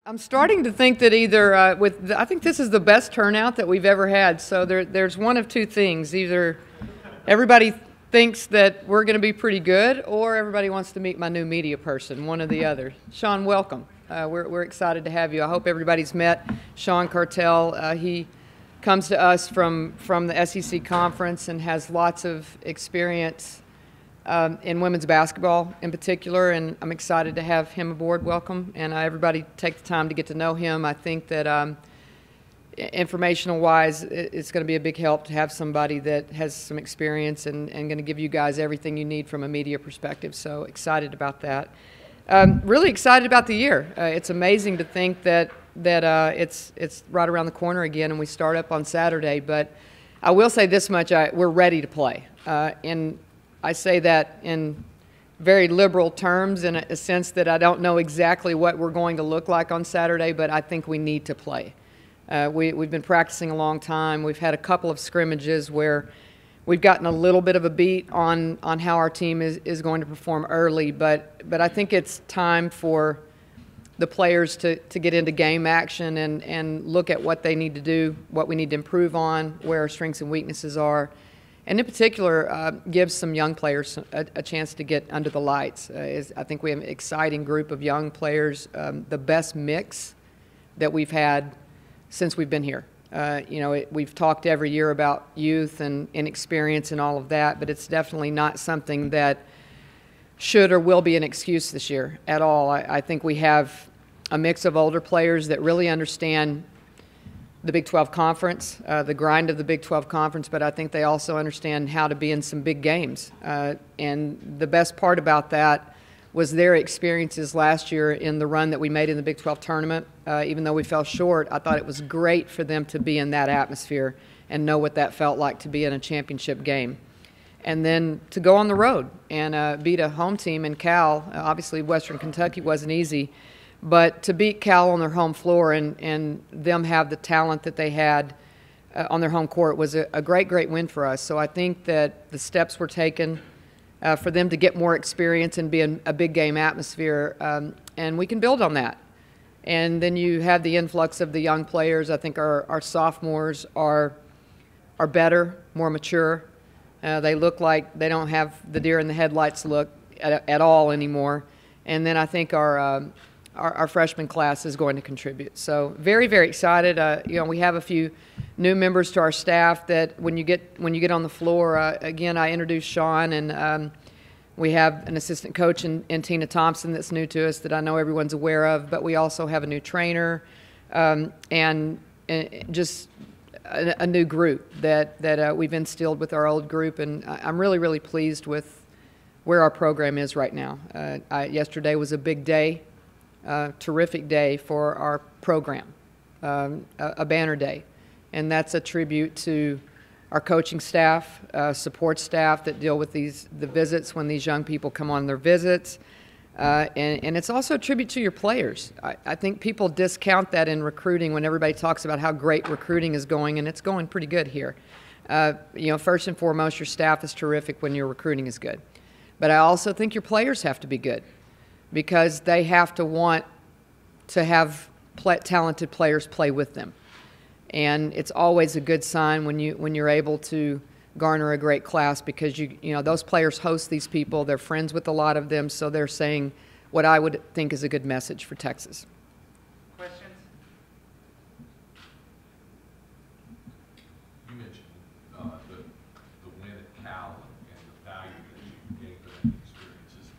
I'm starting to think that either I think this is the best turnout that we've ever had. So there's one of two things: either everybody thinks that we're going to be pretty good, or everybody wants to meet my new media person. One or the other. Sean, welcome. We're excited to have you. I hope everybody's met Sean Cartel. He comes to us from the SEC conference and has lots of experience in women's basketball in particular, and I'm excited to have him aboard. Welcome, and everybody take the time to get to know him. I think that informational-wise, it's going to be a big help to have somebody that has some experience and going to give you guys everything you need from a media perspective, so excited about that. Really excited about the year. It's amazing to think that it's right around the corner again, and we start up on Saturday, but I will say this much, we're ready to play. And I say that in very liberal terms, in a sense that I don't know exactly what we're going to look like on Saturday, but I think we need to play. We've been practicing a long time. We've had a couple of scrimmages where we've gotten a little bit of a beat on how our team is going to perform early, but I think it's time for the players to get into game action and look at what they need to do, what we need to improve on, where our strengths and weaknesses are. And in particular, gives some young players a chance to get under the lights. I think we have an exciting group of young players, the best mix that we've had since we've been here. We've talked every year about youth and inexperience and all of that, but it's definitely not something that should or will be an excuse this year at all. I think we have a mix of older players that really understand the Big 12 Conference, the grind of the Big 12 Conference, but I think they also understand how to be in some big games. And the best part about that was their experiences last year in the run that we made in the Big 12 tournament. Even though we fell short, I thought it was great for them to be in that atmosphere and know what that felt like to be in a championship game. And then to go on the road and beat a home team in Cal. Obviously, Western Kentucky wasn't easy. But to beat Cal on their home floor and them have the talent that they had on their home court was a great, great win for us. So I think that the steps were taken for them to get more experience and be in a big game atmosphere, and we can build on that. And then you have the influx of the young players. I think our sophomores are better, more mature. They look like they don't have the deer in the headlights look at all anymore. And then I think our freshman class is going to contribute. So very, very excited. We have a few new members to our staff that when you get on the floor, again, I introduced Sean, and we have an assistant coach in Tina Thompson that's new to us that I know everyone's aware of, but we also have a new trainer and just a new group that we've instilled with our old group, and I'm really, really pleased with where our program is right now. Yesterday was a big day. Terrific day for our program, a banner day. And that's a tribute to our coaching staff, support staff that deal with the visits when these young people come on their visits. And it's also a tribute to your players. I think people discount that in recruiting when everybody talks about how great recruiting is going, and it's going pretty good here. First and foremost, your staff is terrific when your recruiting is good. But I also think your players have to be good, because they have to want to have talented players play with them. And it's always a good sign when you're able to garner a great class, because those players host these people, they're friends with a lot of them, so they're saying what I would think is a good message for Texas. Questions? You mentioned the win at Cal and the value that you gained from that experiences.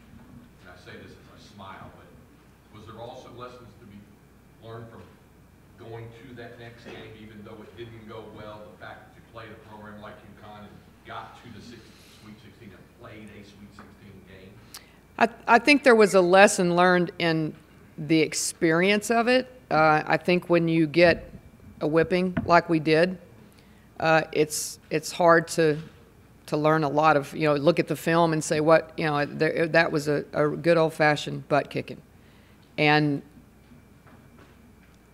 And I say this as I smile, but was there also lessons to be learned from going to that next game, even though it didn't go well, the fact that you played a program like UConn and got to the Sweet 16 and played a Sweet 16 game? I think there was a lesson learned in the experience of it. I think when you get a whipping like we did, it's hard to learn a lot of, look at the film and say that was a good old-fashioned butt kicking. And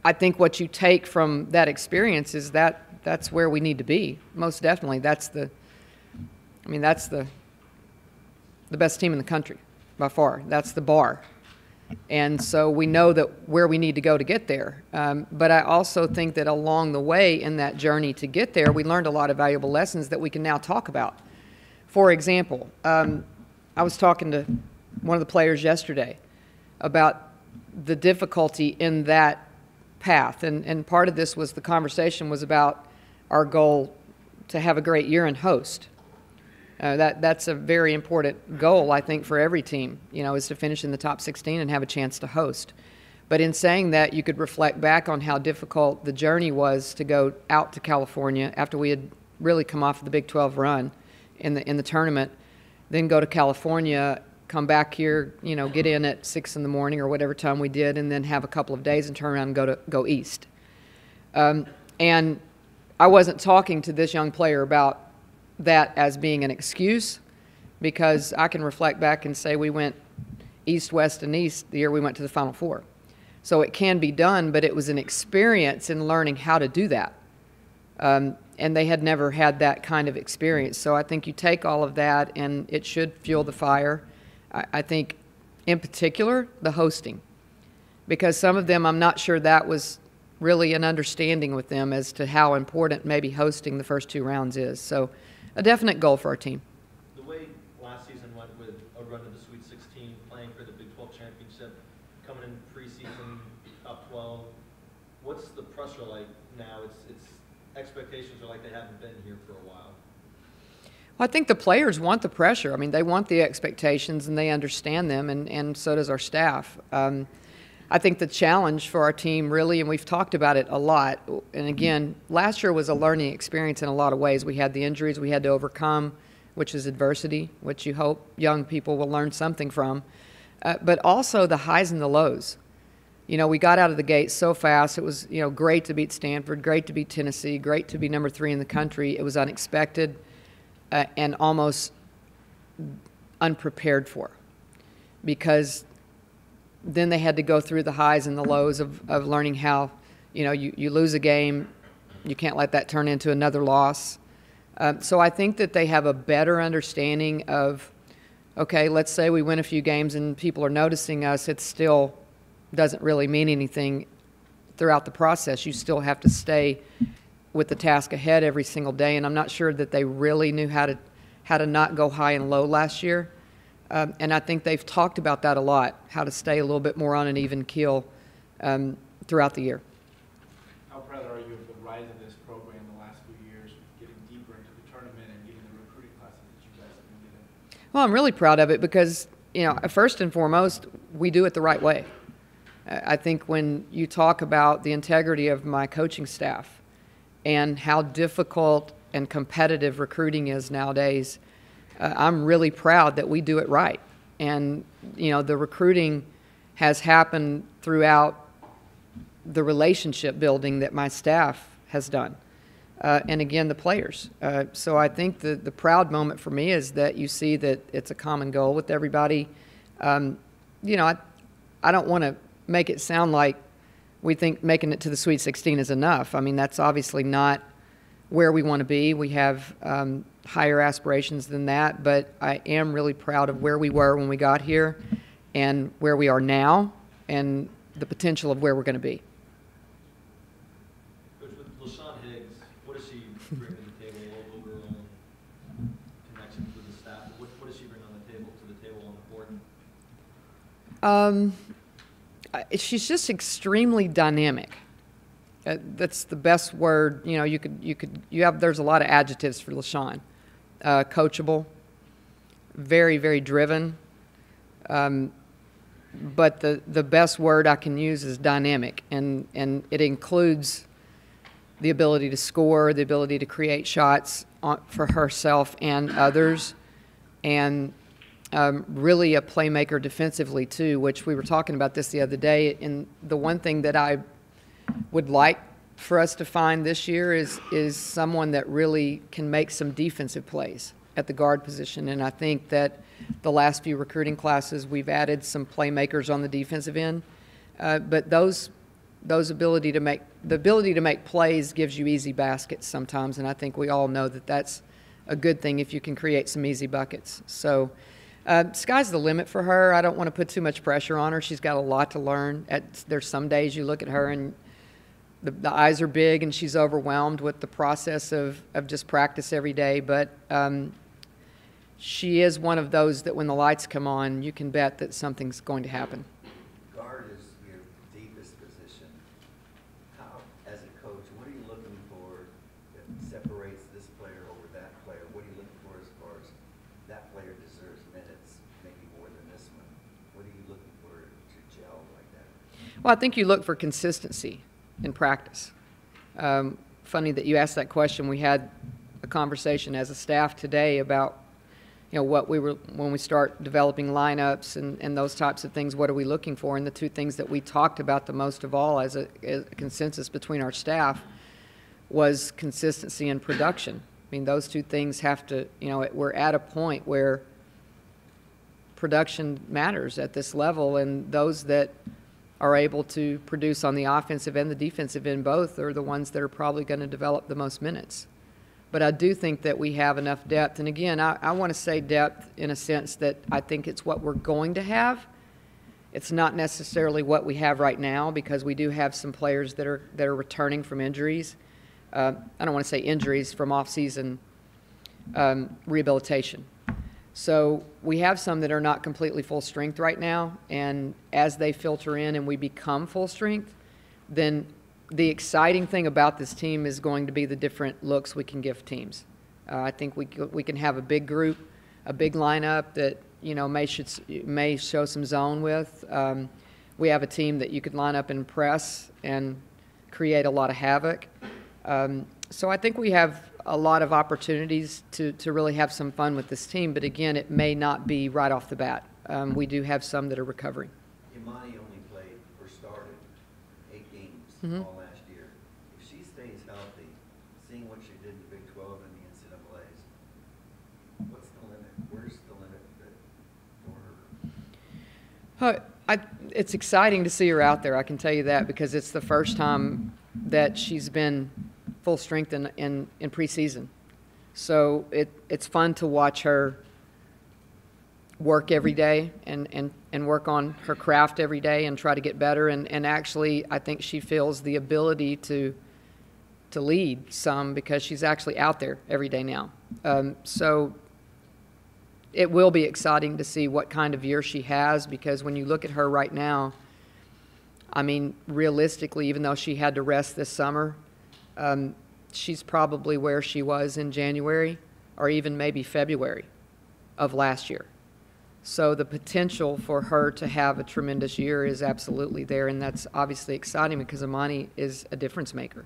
I think what you take from that experience is that's where we need to be. Most definitely. That's the best team in the country by far. That's the bar. And so we know that where we need to go to get there. But I also think that along the way in that journey to get there, we learned a lot of valuable lessons that we can now talk about. For example, I was talking to one of the players yesterday about the difficulty in that path. And part of this was the conversation was about our goal to have a great year and host. That's a very important goal, I think, for every team, is to finish in the top 16 and have a chance to host. But in saying that, you could reflect back on how difficult the journey was to go out to California after we had really come off the Big 12 run in the tournament, then go to California, come back here, get in at 6 in the morning or whatever time we did, and then have a couple of days and turn around and go east. And I wasn't talking to this young player about that as being an excuse, because I can reflect back and say we went east, west, and east the year we went to the Final Four. So it can be done, but it was an experience in learning how to do that. And they had never had that kind of experience. So I think you take all of that, and it should fuel the fire. I think, in particular, the hosting. Because some of them, I'm not sure that was really an understanding with them as to how important maybe hosting the first 2 rounds is. So a definite goal for our team. The way last season went with a run to the Sweet 16, playing for the Big 12 championship, coming in preseason, top 12, what's the pressure like now? It's expectations are like they haven't been here for a while. Well, I think the players want the pressure. I mean, they want the expectations, and they understand them, and so does our staff. I think the challenge for our team really, and we've talked about it a lot, and again, last year was a learning experience in a lot of ways. We had the injuries we had to overcome, which is adversity, which you hope young people will learn something from, but also the highs and the lows. We got out of the gate so fast. It was, great to beat Stanford, great to beat Tennessee, great to be number 3 in the country. It was unexpected and almost unprepared for, because then they had to go through the highs and the lows of learning how, you lose a game, you can't let that turn into another loss. So I think that they have a better understanding of, okay, let's say we win a few games and people are noticing us, it still doesn't really mean anything throughout the process. You still have to stay with the task ahead every single day, and I'm not sure that they really knew how to not go high and low last year. And I think they've talked about that a lot, how to stay a little bit more on an even keel throughout the year. How proud are you of the rise of this program the last few years, getting deeper into the tournament and getting the recruiting classes that you guys have been getting? Well, I'm really proud of it because, first and foremost, we do it the right way. I think when you talk about the integrity of my coaching staff and how difficult and competitive recruiting is nowadays, I'm really proud that we do it right. And, the recruiting has happened throughout the relationship building that my staff has done. And again, the players. So I think the proud moment for me is that you see that it's a common goal with everybody. I don't want to make it sound like we think making it to the Sweet 16 is enough. I mean, that's obviously not where we want to be. We have higher aspirations than that, but I am really proud of where we were when we got here and where we are now and the potential of where we're going to be. Coach, with LaShawn Higgs, what does she bring to the table overall connections with the staff? What does she bring on the table on the court? She's just extremely dynamic. That's the best word. There's a lot of adjectives for LaShawn. Coachable, very, very driven. But the best word I can use is dynamic, and it includes the ability to score, the ability to create shots for herself and others, and really a playmaker defensively too, which we were talking about this the other day. And the one thing that I would like for us to find this year is someone that really can make some defensive plays at the guard position. And I think that the last few recruiting classes we've added some playmakers on the defensive end, but those ability to make plays gives you easy baskets sometimes, and I think we all know that that's a good thing if you can create some easy buckets. So Sky's the limit for her. I don't want to put too much pressure on her. She's got a lot to learn. There's some days you look at her and the eyes are big and she's overwhelmed with the process of just practice every day. But she is one of those that when the lights come on, you can bet that something's going to happen. Guard is your deepest position. How, as a coach, what are you looking for that separates this player over that player? What are you looking for as far as that player deserves minutes, maybe more than this one? What are you looking for to gel like that? Well, I think you look for consistency in practice. Funny that you asked that question. We had a conversation as a staff today about what when we start developing lineups and those types of things, what are we looking for? And the two things that we talked about the most of all as a consensus between our staff was consistency and production. I mean, those two things have to, we're at a point where production matters at this level, and those that are able to produce on the offensive and the defensive end both are the ones that are probably going to develop the most minutes. But I do think that we have enough depth. And again, I want to say depth in a sense that I think it's what we're going to have. It's not necessarily what we have right now, because we do have some players that are returning from injuries. I don't want to say injuries, from off-season rehabilitation. So we have some that are not completely full strength right now. And as they filter in and we become full strength, then the exciting thing about this team is going to be the different looks we can give teams. I think we can have a big group, a big lineup that may show some zone with. We have a team that you could line up and press and create a lot of havoc. So I think we have a lot of opportunities to really have some fun with this team. But again, it may not be right off the bat. We do have some that are recovering. Imani only played or started 8 games all last year. If she stays healthy, seeing what she did in the Big 12 and the NCAAs, what's the limit? Where's the limit for her? It's exciting to see her out there, I can tell you that, because it's the first time that she's been full strength in preseason. So it's fun to watch her work every day and work on her craft every day and try to get better. And actually, I think she feels the ability to lead some because she's actually out there every day now. So it will be exciting to see what kind of year she has, because when you look at her right now, I mean, realistically, even though she had to rest this summer, she's probably where she was in January or even maybe February of last year. So the potential for her to have a tremendous year is absolutely there, and that's obviously exciting because Imani is a difference maker.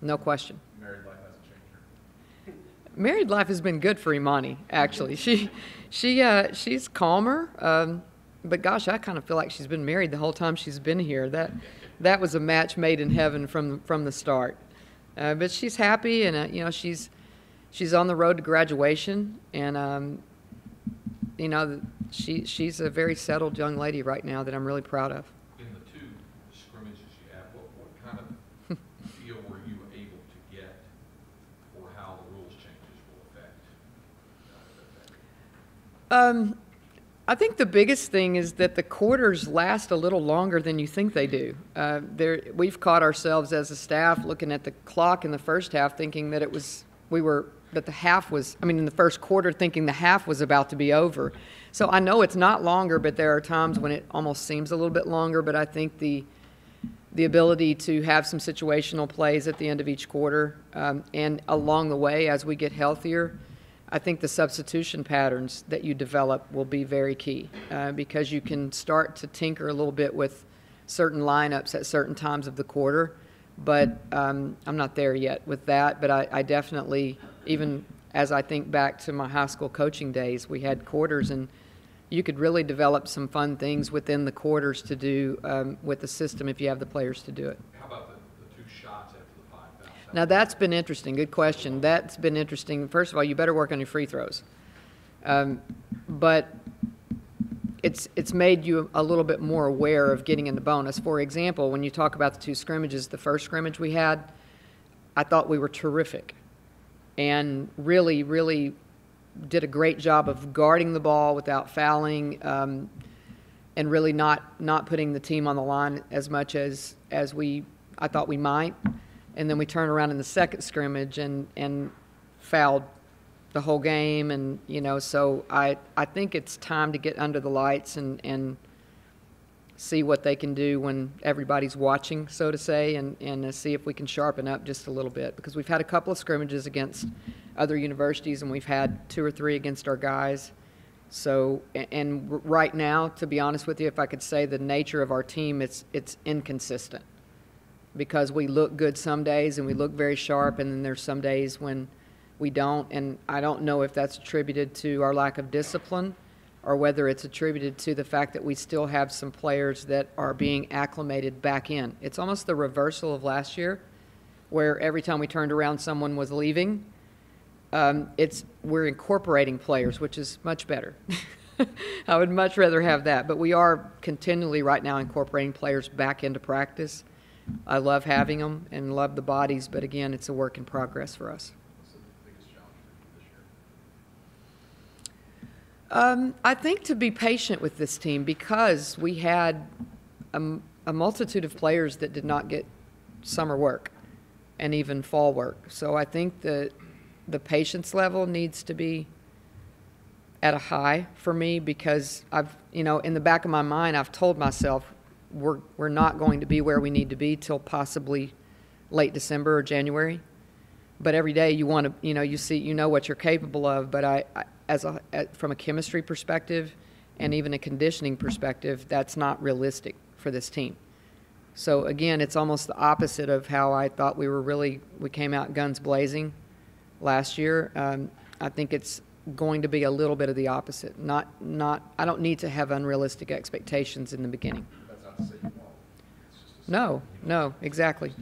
No question. Married life hasn't changed her. Married life has been good for Imani, actually. She's calmer, but gosh, I kind of feel like she's been married the whole time she's been here. That was a match made in heaven from the start. But she's happy, and she's on the road to graduation, and she's a very settled young lady right now that I'm really proud of. In the 2 scrimmages you had, what kind of feel were you able to get for how the rules changes will affect? I think the biggest thing is that the quarters last a little longer than you think they do. We've caught ourselves as a staff looking at the clock in the first half, thinking that in the first quarter, thinking the half was about to be over. So I know it's not longer, but there are times when it almost seems a little bit longer. But I think the ability to have some situational plays at the end of each quarter and along the way as we get healthier, I think the substitution patterns that you develop will be very key because you can start to tinker a little bit with certain lineups at certain times of the quarter. But I'm not there yet with that. But I definitely, even as I think back to my high school coaching days, we had quarters, and you could really develop some fun things within the quarters to do with the system if you have the players to do it. How about the 2 shots after the 5 fouls? Now, that's been interesting. Good question. That's been interesting. First of all, you better work on your free throws. But it's made you a little bit more aware of getting in the bonus. For example, when you talk about the 2 scrimmages, the first scrimmage we had, I thought we were terrific and really, really did a great job of guarding the ball without fouling, and really not putting the team on the line as much as I thought we might. And then we turned around in the second scrimmage and fouled the whole game. And, so I think it's time to get under the lights and see what they can do when everybody's watching, so to say, and see if we can sharpen up just a little bit. Because we've had a couple of scrimmages against other universities, and we've had 2 or 3 against our guys. So, and right now, to be honest with you, if I could say the nature of our team, it's inconsistent. Because we look good some days and we look very sharp, and then there's some days when we don't. And I don't know if that's attributed to our lack of discipline or whether it's attributed to the fact that we still have some players that are being acclimated back in. It's almost the reversal of last year, where every time we turned around someone was leaving. We're incorporating players, which is much better. I would much rather have that. But we are continually right now incorporating players back into practice. I love having them and love the bodies, but again, it's a work in progress for us. What's the biggest challenge for you this year? I think to be patient with this team, because we had a multitude of players that did not get summer work and even fall work. So I think the patience level needs to be at a high for me, because I've, in the back of my mind, I've told myself we're not going to be where we need to be till possibly late December or January. But every day you want to, you know what you're capable of. But from a chemistry perspective and even a conditioning perspective, that's not realistic for this team. So again, it's almost the opposite of how I thought we came out guns blazing last year. I think it's going to be a little bit of the opposite. I don't need to have unrealistic expectations in the beginning. That's not to say you won't. It's just No, exactly.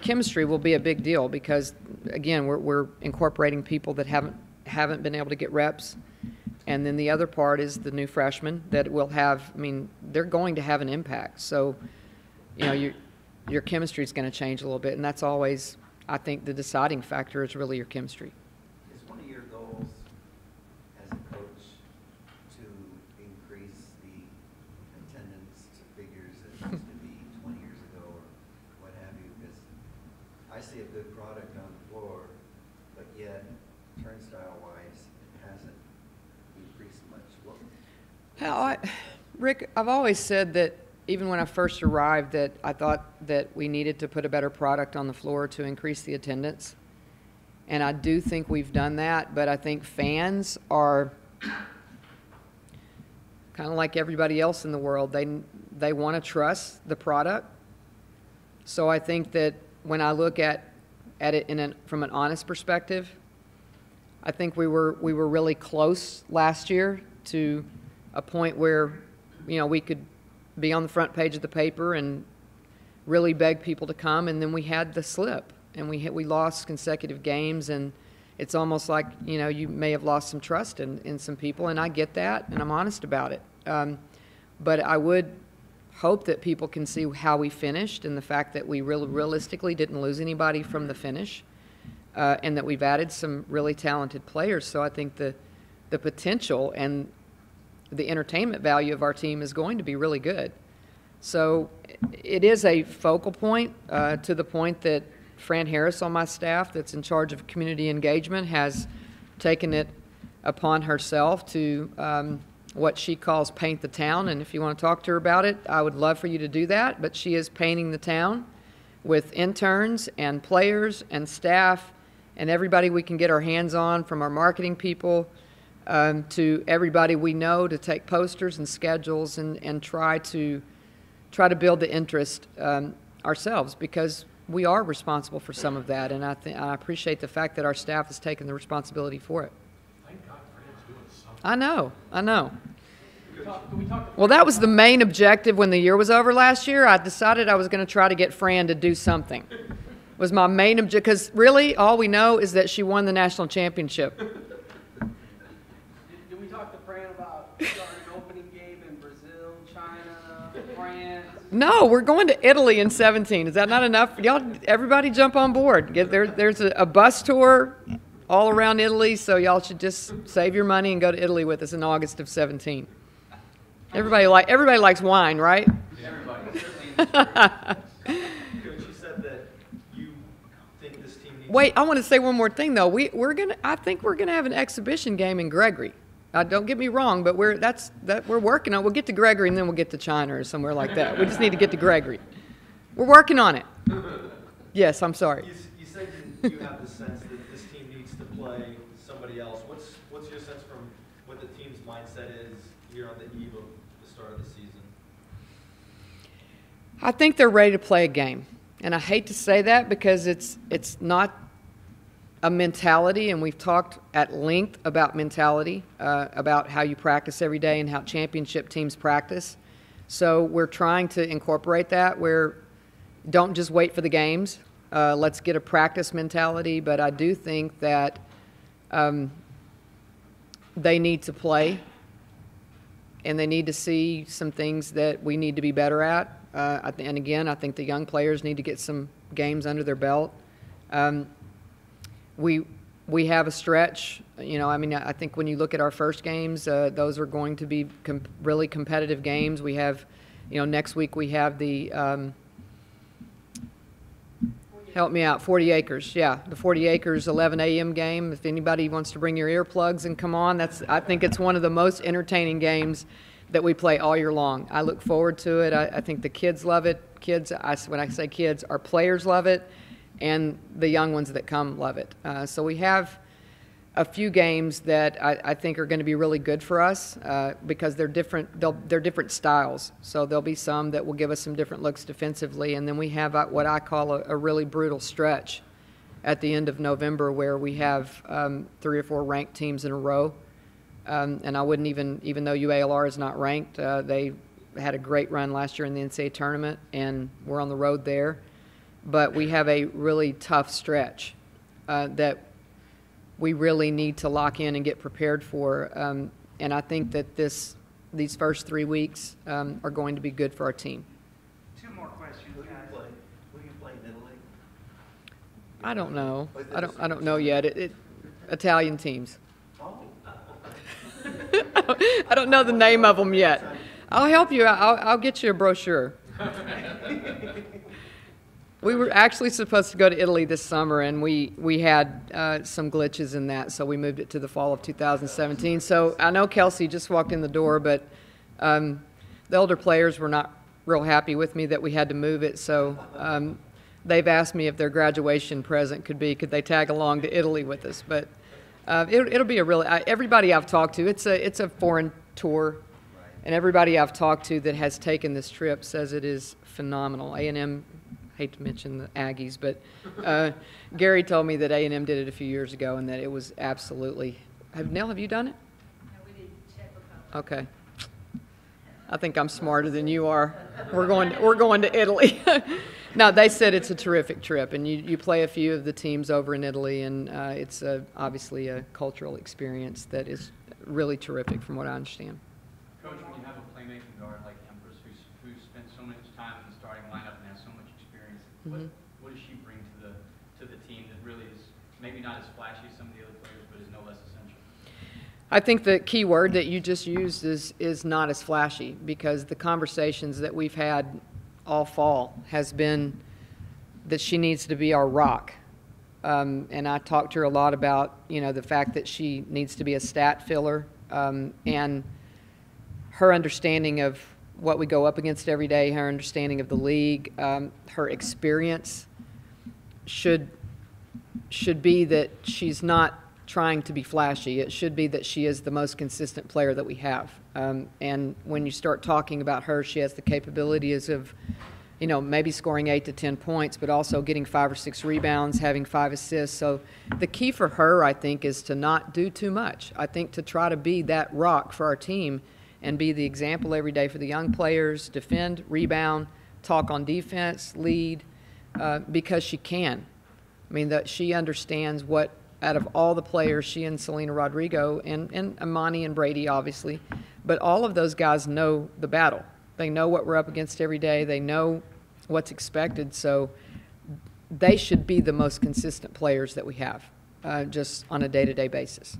Chemistry will be a big deal because, again, we're incorporating people that haven't been able to get reps. And then the other part is the new freshmen that will have, they're going to have an impact. So, your chemistry is going to change a little bit. And that's always, I think, the deciding factor is really your chemistry. Is one of your goals as a coach to increase the attendance to figures that used to be 20 years ago or what have you? Because I see a good product on the floor, but yet turnstile-wise, it hasn't increased much. Rick, I've always said that even when I first arrived that I thought that we needed to put a better product on the floor to increase the attendance. And I do think we've done that, but I think fans are kind of like everybody else in the world. They want to trust the product. So I think that when I look at it from an honest perspective, I think we were really close last year to a point where, we could be on the front page of the paper and really beg people to come, and then we had the slip, and we lost consecutive games, and it's almost like, you may have lost some trust in some people, and I get that, and I'm honest about it. But I would hope that people can see how we finished and the fact that we realistically didn't lose anybody from the finish, and that we've added some really talented players. So I think the potential and the entertainment value of our team is going to be really good. So it is a focal point to the point that Fran Harris on my staff, that's in charge of community engagement, has taken it upon herself to what she calls paint the town. And if you want to talk to her about it, I would love for you to do that. But she is painting the town with interns and players and staff and everybody we can get our hands on, from our marketing people to everybody we know, to take posters and schedules and try to build the interest ourselves, because we are responsible for some of that, and I appreciate the fact that our staff has taken the responsibility for it. Thank God Fran's doing something. I know. Well, that was the main objective when the year was over last year. I decided I was going to try to get Fran to do something. It was my main objective, because really all we know is that she won the national championship. Did we talk to Fran about starting an opening game in Brazil, China, France? No, we're going to Italy in 2017. Is that not enough? Y'all, everybody jump on board. There's a bus tour all around Italy, so y'all should just save your money and go to Italy with us in August of 17. Everybody likes wine, right? Everybody. Coach, you said that you think this team needs. Wait, I want to say one more thing though. I think we're gonna have an exhibition game in Gregory. Don't get me wrong, but we're working on. We'll get to Gregory and then we'll get to China or somewhere like that. We just need to get to Gregory. We're working on it. Yes, I'm sorry. You said you have the sense that this team needs to play somebody else. What's your sense from what the team's mindset is here on the eve of the start of the season? I think they're ready to play a game. And I hate to say that because it's not a mentality, and we've talked at length about mentality, about how you practice every day and how championship teams practice. So we're trying to incorporate that where don't just wait for the games. Let's get a practice mentality, but I do think that they need to play, and they need to see some things that we need to be better at. And again, I think the young players need to get some games under their belt. We have a stretch. I think when you look at our first games, those are going to be really competitive games. We have, next week we have the help me out, 40 Acres. Yeah, the 40 Acres 11 a.m. game. If anybody wants to bring your earplugs and come on, I think it's one of the most entertaining games that we play all year long. I look forward to it. I think the kids love it. When I say kids, our players love it, and the young ones that come love it. So we have a few games that I think are going to be really good for us because they're different. They're different styles. So there'll be some that will give us some different looks defensively, and then we have what I call a really brutal stretch at the end of November where we have 3 or 4 ranked teams in a row. And I wouldn't even though UALR is not ranked, they had a great run last year in the NCAA tournament, and we're on the road there. But we have a really tough stretch that we really need to lock in and get prepared for. And I think that these first 3 weeks are going to be good for our team. 2 more questions, Who do you guys. play? Who do you play in Italy? I don't know. I don't know yet. Italian teams. Oh. I don't know the name of them yet. I'll help you. I'll get you a brochure. We were actually supposed to go to Italy this summer, and we had some glitches in that, so we moved it to the fall of 2017. So I know Kelsey just walked in the door, but the older players were not real happy with me that we had to move it. So they've asked me if their graduation present could they tag along to Italy with us. But it'll be everybody I've talked to. It's a foreign tour, and everybody I've talked to that has taken this trip says it is phenomenal. A&M. Hate to mention the Aggies, but Gary told me that A&M did it a few years ago and that it was absolutely. Nell, have you done it? No, we did check a couple. Okay. I think I'm smarter than you are. We're going to Italy. No, they said it's a terrific trip, and you play a few of the teams over in Italy, and it's obviously a cultural experience that is really terrific from what I understand. Coach, when you have a playmaking guard like Empress who spent so much time in the starting lineup and has so much experience, what does she bring to the team that really is maybe not as flashy as some of the other players, but is no less essential? I think the key word that you just used is not as flashy, because the conversations that we've had all fall has been that she needs to be our rock. And I talked to her a lot about, the fact that she needs to be a stat filler, and her understanding of what we go up against every day, her understanding of the league, her experience should be that she's not trying to be flashy. It should be that she is the most consistent player that we have. And when you start talking about her, she has the capabilities of, maybe scoring 8 to 10 points, but also getting 5 or 6 rebounds, having 5 assists. So the key for her, I think, is to not do too much. I think to try to be that rock for our team and be the example every day for the young players, defend, rebound, talk on defense, lead, because she can. I mean, that she understands what, out of all the players, she and Selena Rodrigo and Amani and Brady, obviously, but all of those guys know the battle. They know what we're up against every day. They know what's expected, so they should be the most consistent players that we have. just on a day-to-day basis.